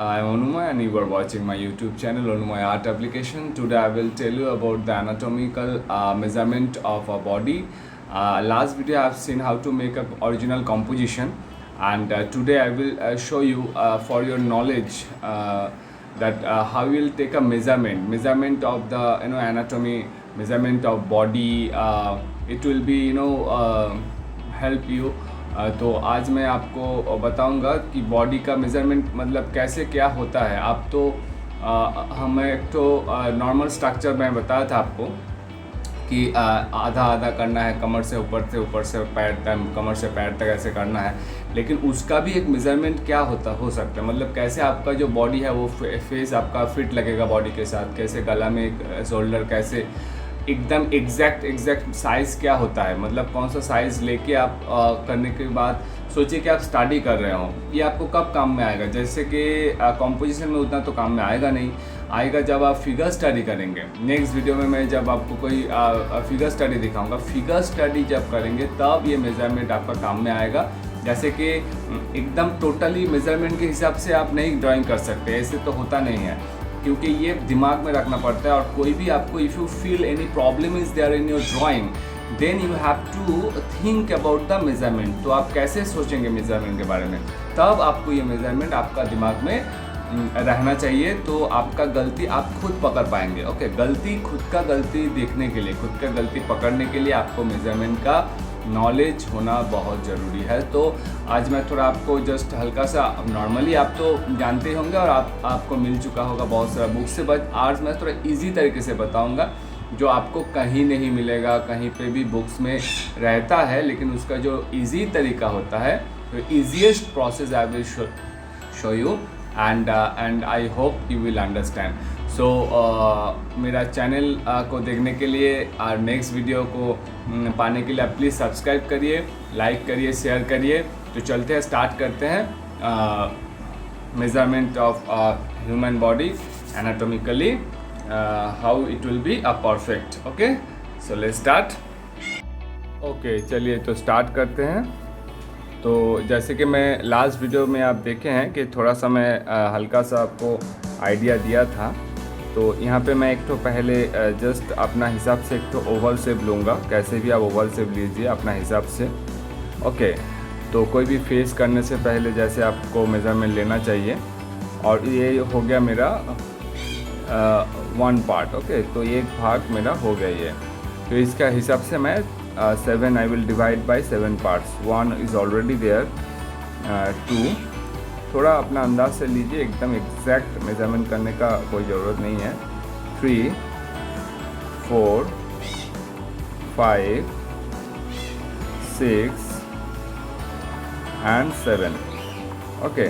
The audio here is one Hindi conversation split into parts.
I'm Onumai and you are watching my YouTube channel Onumai Art Application. Today I will tell you about the anatomical measurement of a body. Last video I have seen how to make a original composition, and today I will show you for your knowledge that how you will take a measurement of the anatomy, measurement of body. It will be help you. तो आज मैं आपको बताऊंगा कि बॉडी का मेज़रमेंट मतलब कैसे क्या होता है। आप तो हमें एक तो नॉर्मल स्ट्रक्चर मैं बताया था आपको कि आधा आधा करना है, कमर से ऊपर से पैर तक, कमर से पैर तक ऐसे करना है। लेकिन उसका भी एक मेज़रमेंट क्या हो सकता है, मतलब कैसे आपका जो बॉडी है वो फेस आपका फिट लगेगा बॉडी के साथ, कैसे गला में शोल्डर कैसे एकदम एग्जैक्ट साइज़ क्या होता है, मतलब कौन सा साइज़ लेके आप करने के बाद सोचिए कि आप स्टडी कर रहे हो, ये आपको कब काम में आएगा। जैसे कि कॉम्पोजिशन में उतना तो काम में आएगा नहीं, आएगा जब आप फिगर स्टडी करेंगे। नेक्स्ट वीडियो में मैं जब आपको कोई फिगर स्टडी दिखाऊंगा, फिगर स्टडी जब करेंगे तब ये मेज़रमेंट आपका काम में आएगा। जैसे कि एकदम टोटली मेज़रमेंट के हिसाब से आप नहीं ड्राइंग कर सकते, ऐसे तो होता नहीं है, क्योंकि ये दिमाग में रखना पड़ता है। और कोई भी आपको if you feel any problem is there in your drawing, then you have to think about the measurement. तो आप कैसे सोचेंगे मेज़रमेंट के बारे में, तब आपको ये मेज़रमेंट आपका दिमाग में रहना चाहिए। तो आपका गलती आप खुद पकड़ पाएंगे। ओके, खुद का गलती देखने के लिए, खुद का गलती पकड़ने के लिए आपको मेज़रमेंट का नॉलेज होना बहुत ज़रूरी है। तो आज मैं थोड़ा आपको जस्ट हल्का सा, नॉर्मली आप तो जानते होंगे और आपको मिल चुका होगा बहुत सारा बुक से, बट आज मैं थोड़ा इजी तरीके से बताऊंगा जो आपको कहीं नहीं मिलेगा। कहीं पे भी बुक्स में रहता है, लेकिन उसका जो इजी तरीका होता है, तो easiest process I will show you and I hope you will understand. So मेरा चैनल को देखने के लिए और नेक्स्ट वीडियो को पाने के लिए आप प्लीज़ सब्सक्राइब करिए, लाइक करिए, शेयर करिए। तो चलते हैं, स्टार्ट करते हैं measurement of human body anatomically, how it will be a perfect. Okay, so let's start. Okay, चलिए तो स्टार्ट करते हैं। तो जैसे कि मैं लास्ट वीडियो में आप देखे हैं कि थोड़ा सा मैं हल्का सा आपको आइडिया दिया था। तो यहाँ पे मैं एक तो पहले जस्ट अपना हिसाब से एक तो ओवल शेप लूँगा। कैसे भी आप ओवल शेप लीजिए अपना हिसाब से। ओके, तो कोई भी फेस करने से पहले जैसे आपको मेज़रमेंट लेना चाहिए। और ये हो गया मेरा वन पार्ट। ओके, तो एक भाग मेरा हो गया ये। तो इसका हिसाब से मैं 7 I will divide by 7 parts. 1 is already there, 2 थोड़ा अपना अंदाज से लीजिए, एकदम एग्जैक्ट मेज़रमेंट करने का कोई ज़रूरत नहीं है। 3 4 5 6 एंड 7। ओके,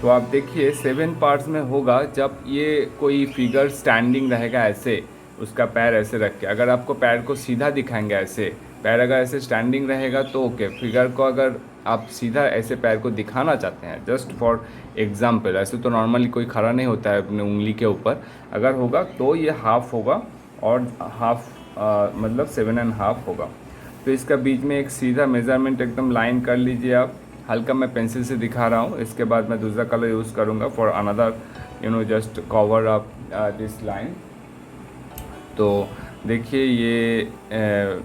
तो आप देखिए 7 पार्ट्स में होगा जब ये कोई फिगर स्टैंडिंग रहेगा ऐसे, उसका पैर ऐसे रख के। अगर आपको पैर को सीधा दिखाएंगे ऐसे, पैर अगर ऐसे स्टैंडिंग रहेगा तो ओके। फिगर को अगर आप सीधा ऐसे पैर को दिखाना चाहते हैं, जस्ट फॉर एग्जांपल, ऐसे तो नॉर्मली कोई खड़ा नहीं होता है अपने उंगली के ऊपर, अगर होगा तो ये हाफ होगा और हाफ मतलब 7.5 होगा। तो इसका बीच में एक सीधा मेज़रमेंट एकदम लाइन कर लीजिए आप। हल्का मैं पेंसिल से दिखा रहा हूँ, इसके बाद मैं दूसरा कलर यूज़ करूँगा for another just cover up this line. तो देखिए ये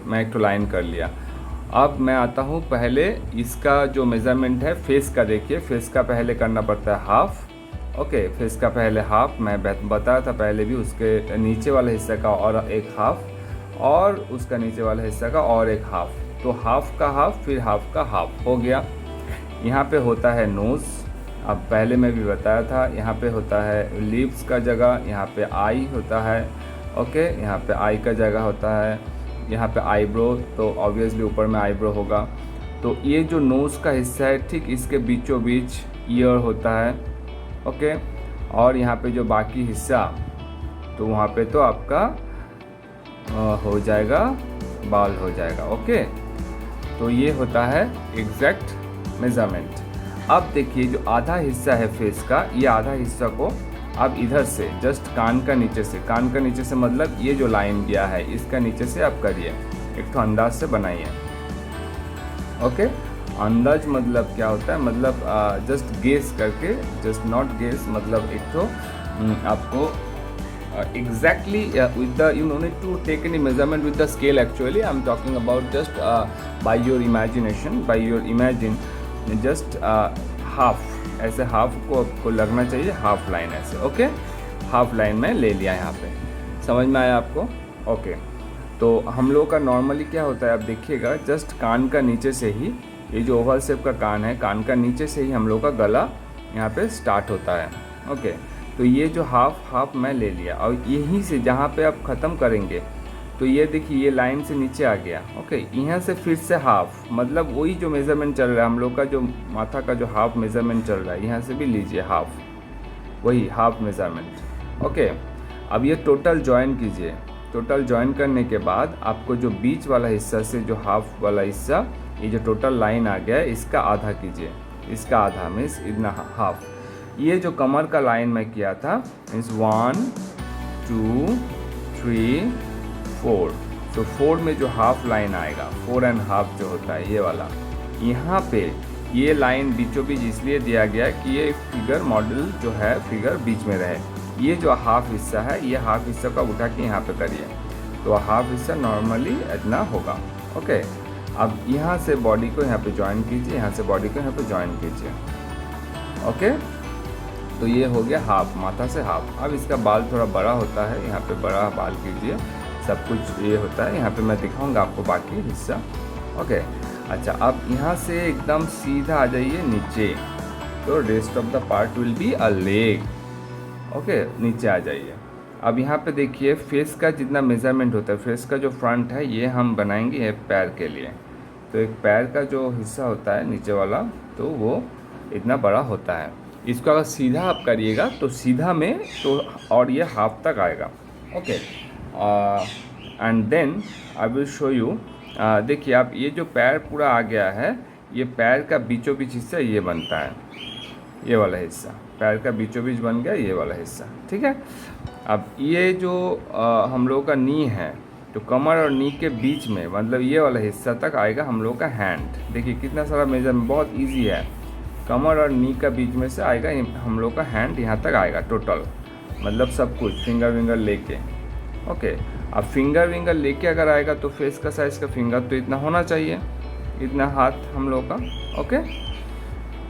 मैं एक तो लाइन कर लिया। अब मैं आता हूँ पहले इसका जो मेज़रमेंट है फेस का। देखिए फेस का पहले करना पड़ता है हाफ। ओके, फेस का पहले हाफ, मैं बताया था पहले भी, उसके नीचे वाले हिस्से का और एक हाफ, और उसका नीचे वाला हिस्सा का और एक हाफ। तो हाफ का हाफ, फिर हाफ का हाफ हो गया। यहाँ पे होता है नोज़, अब पहले मैं भी बताया था। यहाँ पे होता है लिप्स का जगह, यहाँ पे आई होता है। ओके, यहाँ पे आई का जगह होता है। यहाँ पे आईब्रो, तो ऑब्वियसली ऊपर में आईब्रो होगा। तो ये जो नोज़ का हिस्सा है, ठीक इसके बीचों बीच ईयर होता है। ओके, और यहाँ पे जो बाकी हिस्सा, तो वहाँ पे तो आपका हो जाएगा, बाल हो जाएगा। ओके, तो ये होता है एग्जैक्ट मेज़रमेंट। अब देखिए जो आधा हिस्सा है फेस का, ये आधा हिस्सा को आप इधर से जस्ट कान का नीचे से मतलब ये जो लाइन दिया है इसका नीचे से आप करिए, एक तो अंदाज से बनाइए। ओके, अंदाज मतलब क्या होता है, मतलब जस्ट गेस करके, जस्ट नॉट गेस, मतलब एक तो आपको exactly with the, you don't need to take any measurement with the scale. Actually I'm talking about just by your imagination, by your imagine, just half, ऐसे हाफ को आपको लगना चाहिए, हाफ लाइन ऐसे, ओके, हाफ लाइन में ले लिया यहाँ पे, समझ में आया आपको? ओके। तो हम लोग का नॉर्मली क्या होता है, आप देखिएगा, जस्ट कान का नीचे से ही, ये जो ओवल शेप का कान है, कान का नीचे से ही हम लोग का गला यहाँ पे स्टार्ट होता है, ओके। तो ये जो हाफ मैं ले लिया, और यहीं से जहाँ पे आप ख़त्म करेंगे, तो ये देखिए ये लाइन से नीचे आ गया, ओके। यहाँ से फिर से हाफ, मतलब वही जो मेज़रमेंट चल रहा है हम लोग का, जो माथा का जो हाफ मेज़रमेंट चल रहा है, यहाँ से भी लीजिए हाफ, वही हाफ मेज़रमेंट, ओके। अब ये टोटल जॉइन कीजिए। टोटल जॉइन करने के बाद आपको जो बीच वाला हिस्सा से जो हाफ वाला हिस्सा, ये जो टोटल लाइन आ गया है, इसका आधा कीजिए, इसका आधा मीन्स इतना हाफ। ये जो कमर का लाइन में किया था मीन्स 1 2 3 4, तो 4 में जो हाफ लाइन आएगा, 4.5 जो होता है ये वाला, यहाँ पे ये लाइन बीचों बीच इसलिए दिया गया कि ये फिगर मॉडल जो है फिगर बीच में रहे। ये जो हाफ हिस्सा है, ये हाफ हिस्सा का उठा के यहाँ पे करिए, तो हाफ हिस्सा नॉर्मली इतना होगा, ओके। अब यहाँ से बॉडी को यहाँ पे ज्वाइन कीजिए, यहाँ से बॉडी को यहाँ पे ज्वाइन कीजिए, ओके। तो ये हो गया हाफ, माथा से हाफ। अब इसका बाल थोड़ा बड़ा होता है, यहाँ पे बड़ा बाल कीजिए, सब कुछ ये होता है, यहाँ पे मैं दिखाऊंगा आपको बाकी हिस्सा, ओके। अच्छा, अब यहाँ से एकदम सीधा आ जाइए नीचे, तो rest of the part will be a leg, okay. नीचे आ जाइए। अब यहाँ पे देखिए फेस का जितना मेज़रमेंट होता है, फेस का जो फ्रंट है ये हम बनाएंगे है पैर के लिए, तो एक पैर का जो हिस्सा होता है नीचे वाला, तो वो इतना बड़ा होता है। इसको अगर सीधा आप करिएगा तो सीधा में तो, और ये हाफ तक आएगा, okay. And then I will show you, देखिए आप ये जो पैर पूरा आ गया है, ये पैर का बीचों बीच हिस्सा ये बनता है, ये वाला हिस्सा पैर का बीचों बीच बन गया, ये वाला हिस्सा, ठीक है। अब ये जो हम लोग का नी है, तो कमर और नी के बीच में, मतलब ये वाला हिस्सा तक आएगा हम लोग का हैंड। देखिए कितना सारा मेजरमेंट, बहुत इजी है। कमर और नी का बीच में से आएगा हम लोग का हैंड, यहाँ तक आएगा टोटल, मतलब सब कुछ फिंगर विंगर लेके, ओके। अब फिंगर विंगर लेके अगर आएगा तो फेस का साइज़ का फिंगर तो इतना होना चाहिए, इतना हाथ हम लोग का, ओके।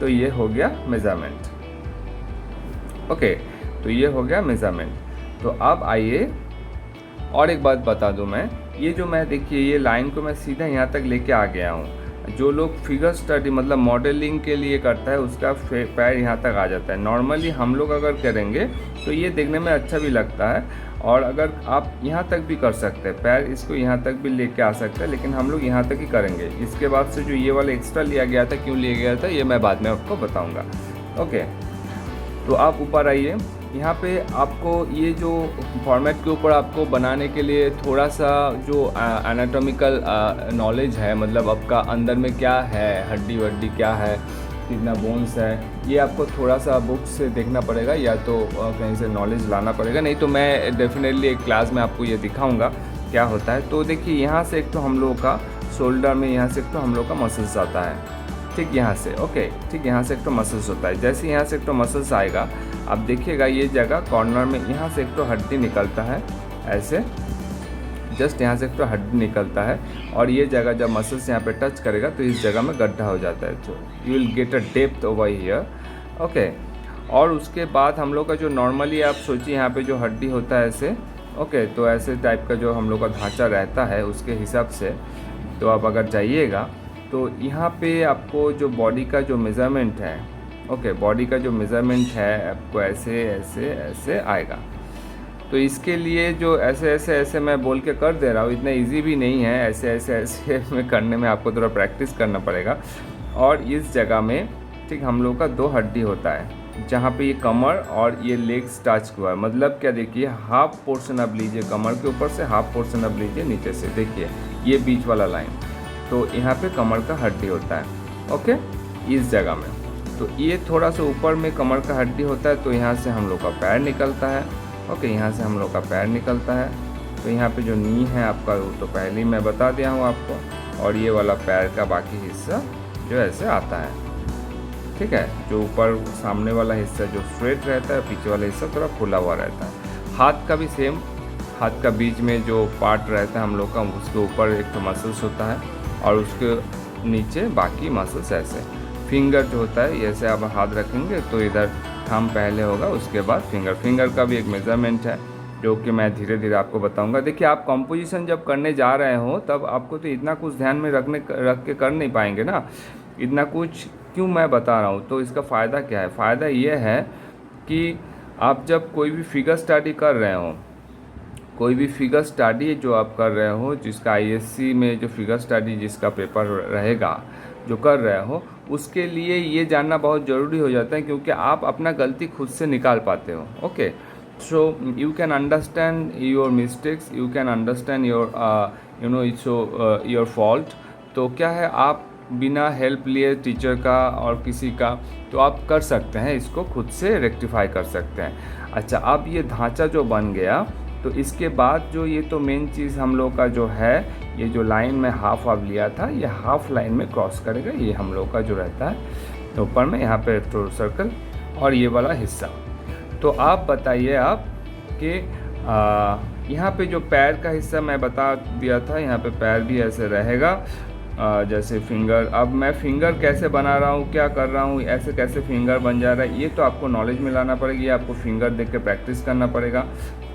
तो ये हो गया मेज़रमेंट, ओके। तो ये हो गया मेज़रमेंट। तो अब आइए और एक बात बता दूं मैं, ये जो मैं देखिए ये लाइन को मैं सीधा यहाँ तक लेके आ गया हूँ। जो लोग फिगर स्टडी मतलब मॉडलिंग के लिए करता है, उसका पैर यहाँ तक आ जाता है। नॉर्मली हम लोग अगर करेंगे तो ये देखने में अच्छा भी लगता है, और अगर आप यहाँ तक भी कर सकते हैं, पैर इसको यहाँ तक भी लेके आ सकते हैं, लेकिन हम लोग यहाँ तक ही करेंगे। इसके बाद से जो ये वाला एक्स्ट्रा लिया गया था, क्यों लिया गया था, ये मैं बाद में आपको बताऊँगा, ओके। तो आप ऊपर आइए, यहाँ पे आपको ये जो फॉर्मेट के ऊपर आपको बनाने के लिए थोड़ा सा जो एनाटॉमिकल नॉलेज है, मतलब आपका अंदर में क्या है, हड्डी वड्डी क्या है, कितना बोन्स है, ये आपको थोड़ा सा बुक से देखना पड़ेगा, या तो कहीं से नॉलेज लाना पड़ेगा, नहीं तो मैं डेफिनेटली एक क्लास में आपको ये दिखाऊंगा क्या होता है। तो देखिए यहाँ से एक तो हम लोग का शोल्डर में, यहाँ से एक तो हम लोग का मसल्स आता है, ठीक, यहाँ से, ओके, ठीक, यहाँ से एक तो मसल्स होता है। जैसे यहाँ से एक तो मसल्स आएगा, अब देखिएगा ये जगह कॉर्नर में यहाँ से एक तो हड्डी निकलता है, ऐसे जस्ट यहाँ से एक तो हड्डी निकलता है, और ये जगह जब मसल्स यहाँ पे टच करेगा तो इस जगह में गड्ढा हो जाता है, तो you will get a depth over here, okay. और उसके बाद हम लोग का जो नॉर्मली आप सोचिए यहाँ पे जो हड्डी होता है ऐसे, ओके, तो ऐसे टाइप का जो हम लोग का ढांचा रहता है उसके हिसाब से, तो आप अगर जाइएगा तो यहाँ पे आपको जो बॉडी का जो मेज़रमेंट है, ओके, बॉडी का जो मेज़रमेंट है आपको ऐसे ऐसे ऐसे आएगा। तो इसके लिए जो ऐसे ऐसे ऐसे मैं बोल के कर दे रहा हूँ, इतना इजी भी नहीं है, ऐसे ऐसे ऐसे में करने में आपको थोड़ा प्रैक्टिस करना पड़ेगा। और इस जगह में ठीक हम लोग का दो हड्डी होता है, जहाँ पे ये कमर और ये लेग्स टच हुआ है, मतलब क्या, देखिए हाफ पोर्शन अब लीजिए कमर के ऊपर से, हाफ पोर्शन अब लीजिए नीचे से, देखिए ये बीच वाला लाइन, तो यहाँ पे कमर का हड्डी होता है, ओके, इस जगह में। तो ये थोड़ा सा ऊपर में कमर का हड्डी होता है, तो यहाँ से हम लोग का पैर निकलता है, ओके, यहाँ से हम लोग का पैर निकलता है। तो यहाँ पे जो नी है आपका, वो तो पहले ही मैं बता दिया हूँ आपको, और ये वाला पैर का बाकी हिस्सा जो ऐसे आता है, ठीक है। जो ऊपर सामने वाला हिस्सा जो स्ट्रेट रहता है, पीछे वाला हिस्सा थोड़ा खुला हुआ रहता है। हाथ का भी सेम, हाथ का बीच में जो पार्ट रहता है हम लोग का, उसके ऊपर एक तो मसल्स होता है और उसके नीचे बाकी मसल्स ऐसे। फिंगर जो होता है, ऐसे आप हाथ रखेंगे तो इधर थंब पहले होगा, उसके बाद फिंगर का भी एक मेज़रमेंट है जो कि मैं धीरे धीरे आपको बताऊंगा। देखिए, आप कंपोजिशन जब करने जा रहे हो तब आपको तो इतना कुछ ध्यान में रख के कर नहीं पाएंगे ना, इतना कुछ क्यों मैं बता रहा हूँ। तो इसका फ़ायदा क्या है? फ़ायदा ये है कि आप जब कोई भी फिगर स्टडी कर रहे हो, कोई भी फिगर स्टडी जो आप कर रहे हो, जिसका आईएससी में जो फिगर स्टडी जिसका पेपर रहेगा जो कर रहे हो, उसके लिए ये जानना बहुत ज़रूरी हो जाता है, क्योंकि आप अपना गलती खुद से निकाल पाते हो। Okay, so you can understand your mistakes, you can understand your your fault. तो क्या है, आप बिना हेल्प लिए टीचर का और किसी का, तो आप कर सकते हैं, इसको खुद से रेक्टिफाई कर सकते हैं। अच्छा, अब ये ढांचा जो बन गया, तो इसके बाद जो ये तो मेन चीज़ हम लोग का जो है, ये जो लाइन में हाफ आप लिया था, ये हाफ लाइन में क्रॉस करेगा, ये हम लोग का जो रहता है ऊपर में यहाँ पे तो सर्कल और ये वाला हिस्सा। तो आप बताइए आप कि यहाँ पे जो पैर का हिस्सा मैं बता दिया था, यहाँ पे पैर भी ऐसे रहेगा जैसे फिंगर। अब मैं फिंगर कैसे बना रहा हूँ, क्या कर रहा हूँ, ऐसे कैसे फिंगर बन जा रहा है, ये तो आपको नॉलेज में लाना पड़ेगी, ये आपको फिंगर देख के प्रैक्टिस करना पड़ेगा।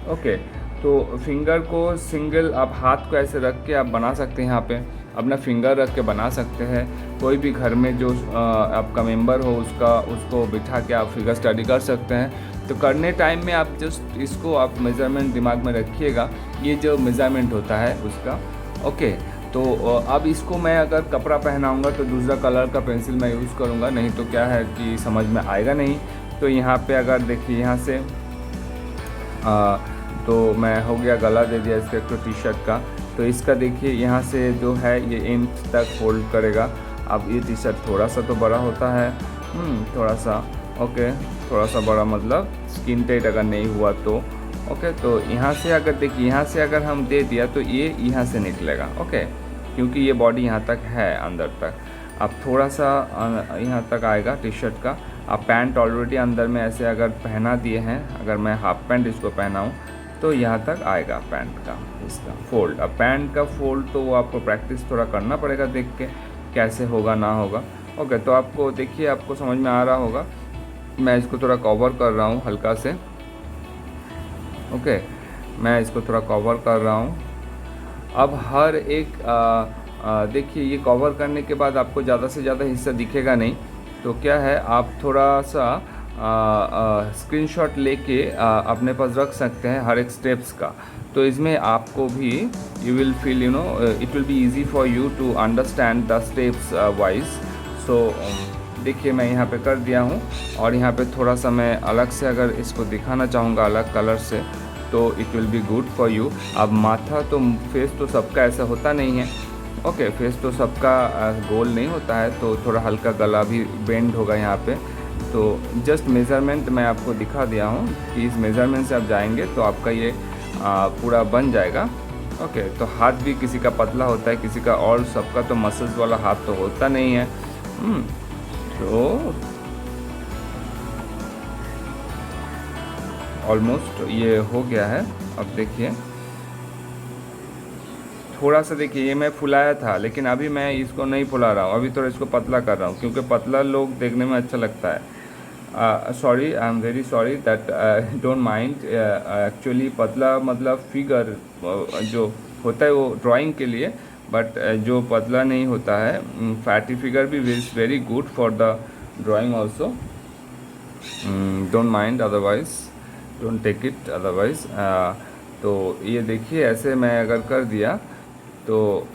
ओके, तो फिंगर को सिंगल आप हाथ को ऐसे रख के आप बना सकते हैं, यहाँ पे अपना फिंगर रख के बना सकते हैं। कोई भी घर में जो आपका मेंबर हो उसको बिठा के आप फिगर स्टडी कर सकते हैं। तो करने टाइम में आप जस्ट इसको आप मेज़रमेंट दिमाग में रखिएगा, ये जो मेज़रमेंट होता है उसका। ओके, तो अब इसको मैं अगर कपड़ा पहनाऊँगा तो दूसरा कलर का पेंसिल मैं यूज़ करूँगा, नहीं तो क्या है कि समझ में आएगा नहीं। तो यहाँ पे अगर देखिए यहाँ से तो मैं हो गया, गला दे दिया इसका एक तो टी शर्ट का। तो इसका देखिए यहाँ से जो है ये एंड तक फोल्ड करेगा। अब ये टी शर्ट थोड़ा सा तो बड़ा होता है, थोड़ा सा, ओके, थोड़ा सा बड़ा मतलब स्किन टाइट अगर नहीं हुआ तो। ओके, तो यहाँ से अगर देखिए, यहाँ से अगर हम दे दिया तो ये यहाँ से निकलेगा। ओके, क्योंकि ये बॉडी यहाँ तक है अंदर तक। अब थोड़ा सा यहाँ तक आएगा टी शर्ट का। आप पैंट ऑलरेडी अंदर में ऐसे अगर पहना दिए हैं, अगर मैं हाफ पैंट इसको पहनाऊँ तो यहाँ तक आएगा पैंट का इसका फोल्ड। अब पैंट का फोल्ड तो वो आपको प्रैक्टिस थोड़ा करना पड़ेगा, देख के कैसे होगा ना होगा। ओके, तो आपको देखिए, आपको समझ में आ रहा होगा। मैं इसको थोड़ा कवर कर रहा हूँ हल्का से। ओके, मैं इसको थोड़ा कवर कर रहा हूँ। अब हर एक देखिए, ये कवर करने के बाद आपको ज़्यादा से ज़्यादा हिस्सा दिखेगा नहीं, तो क्या है, आप थोड़ा सा स्क्रीनशॉट लेके अपने पास रख सकते हैं हर एक स्टेप्स का। तो इसमें आपको भी you will feel it will be easy for you to understand the steps wise. So देखिए, मैं यहाँ पे कर दिया हूँ और यहाँ पे थोड़ा सा मैं अलग से अगर इसको दिखाना चाहूँगा अलग कलर से, तो it will be good for you. अब माथा तो, फेस तो सबका ऐसा होता नहीं है। ओके, फेस तो सबका गोल नहीं होता है, तो थोड़ा हल्का गला भी बेंड होगा यहाँ पे। तो जस्ट मेज़रमेंट मैं आपको दिखा दिया हूँ कि इस मेज़रमेंट से आप जाएंगे तो आपका ये पूरा बन जाएगा। ओके, तो हाथ भी किसी का पतला होता है, किसी का, और सबका तो मसल्स वाला हाथ तो होता नहीं है। तो ऑलमोस्ट ये हो गया है। अब देखिए, थोड़ा सा देखिए, ये मैं फुलाया था लेकिन अभी मैं इसको नहीं फुला रहा हूँ, अभी थोड़ा इसको पतला कर रहा हूँ, क्योंकि पतला लोग देखने में अच्छा लगता है। Sorry, I am very sorry that, don't mind. Actually पतला मतलब फिगर जो होता है वो ड्राइंग के लिए, बट जो पतला नहीं होता है, फैटी फिगर भी is very good for the drawing also. Don't mind, otherwise don't take it otherwise. तो ये देखिए, ऐसे मैं अगर कर दिया तो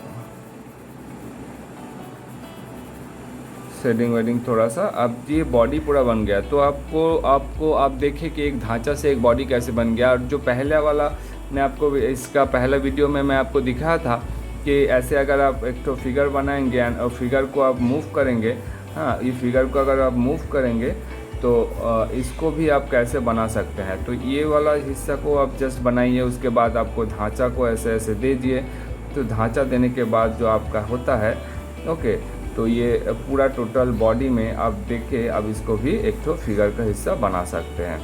शेडिंग वेडिंग थोड़ा सा, अब ये बॉडी पूरा बन गया। तो आपको आप देखिए कि एक ढांचा से एक बॉडी कैसे बन गया। और जो पहले वाला मैं आपको, इसका पहला वीडियो में मैं आपको दिखाया था कि ऐसे अगर आप एक तो फिगर बनाएंगे और फिगर को आप मूव करेंगे, हाँ, ये फिगर को अगर आप मूव करेंगे तो इसको भी आप कैसे बना सकते हैं। तो ये वाला हिस्सा को आप जस्ट बनाइए, उसके बाद आपको ढांचा को ऐसे ऐसे दे दिए। तो ढांचा देने के बाद जो आपका होता है, ओके, तो ये पूरा टोटल बॉडी में आप देखिए, अब इसको भी एक तो फिगर का हिस्सा बना सकते हैं।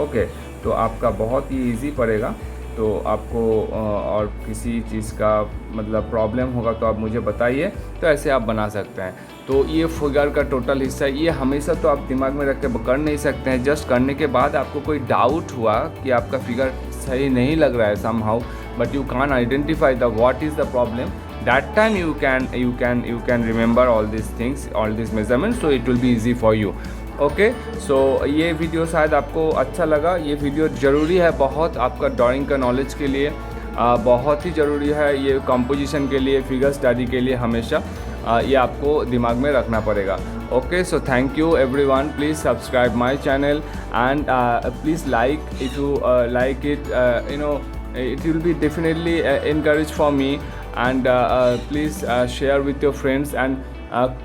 ओके, तो आपका बहुत ही इजी पड़ेगा। तो आपको और किसी चीज़ का मतलब प्रॉब्लम होगा तो आप मुझे बताइए, तो ऐसे आप बना सकते हैं। तो ये फिगर का टोटल हिस्सा, ये हमेशा तो आप दिमाग में रख के कर नहीं सकते हैं। जस्ट करने के बाद आपको कोई डाउट हुआ कि आपका फिगर सही नहीं लग रहा है somehow, but you can't identify what is the problem, that time you can remember all these things, all these measurements, so it will be easy for you. Okay, so ये वीडियो शायद आपको अच्छा लगा। ये वीडियो ज़रूरी है बहुत आपका ड्राइंग का नॉलेज के लिए, बहुत ही ज़रूरी है ये कंपोजिशन के लिए, फिगर स्टडी के लिए हमेशा ये आपको दिमाग में रखना पड़ेगा। Okay, so thank you everyone, please subscribe my channel and please like if you like it, you know it will be definitely encouraged for me, and please share with your friends and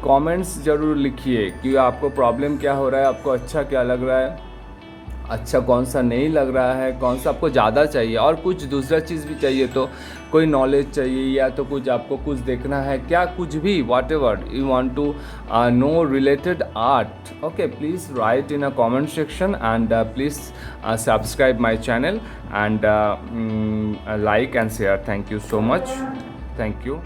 comments ज़रूर लिखिए कि आपको प्रॉब्लम क्या हो रहा है, आपको अच्छा क्या लग रहा है, अच्छा कौन सा नहीं लग रहा है, कौन सा आपको ज़्यादा चाहिए, और कुछ दूसरा चीज़ भी चाहिए तो कोई नॉलेज चाहिए या तो कुछ आपको कुछ देखना है, क्या कुछ भी whatever you want to know related art, okay, please write in a comment section, and please subscribe my channel and like and share. Thank you so much. Thank you.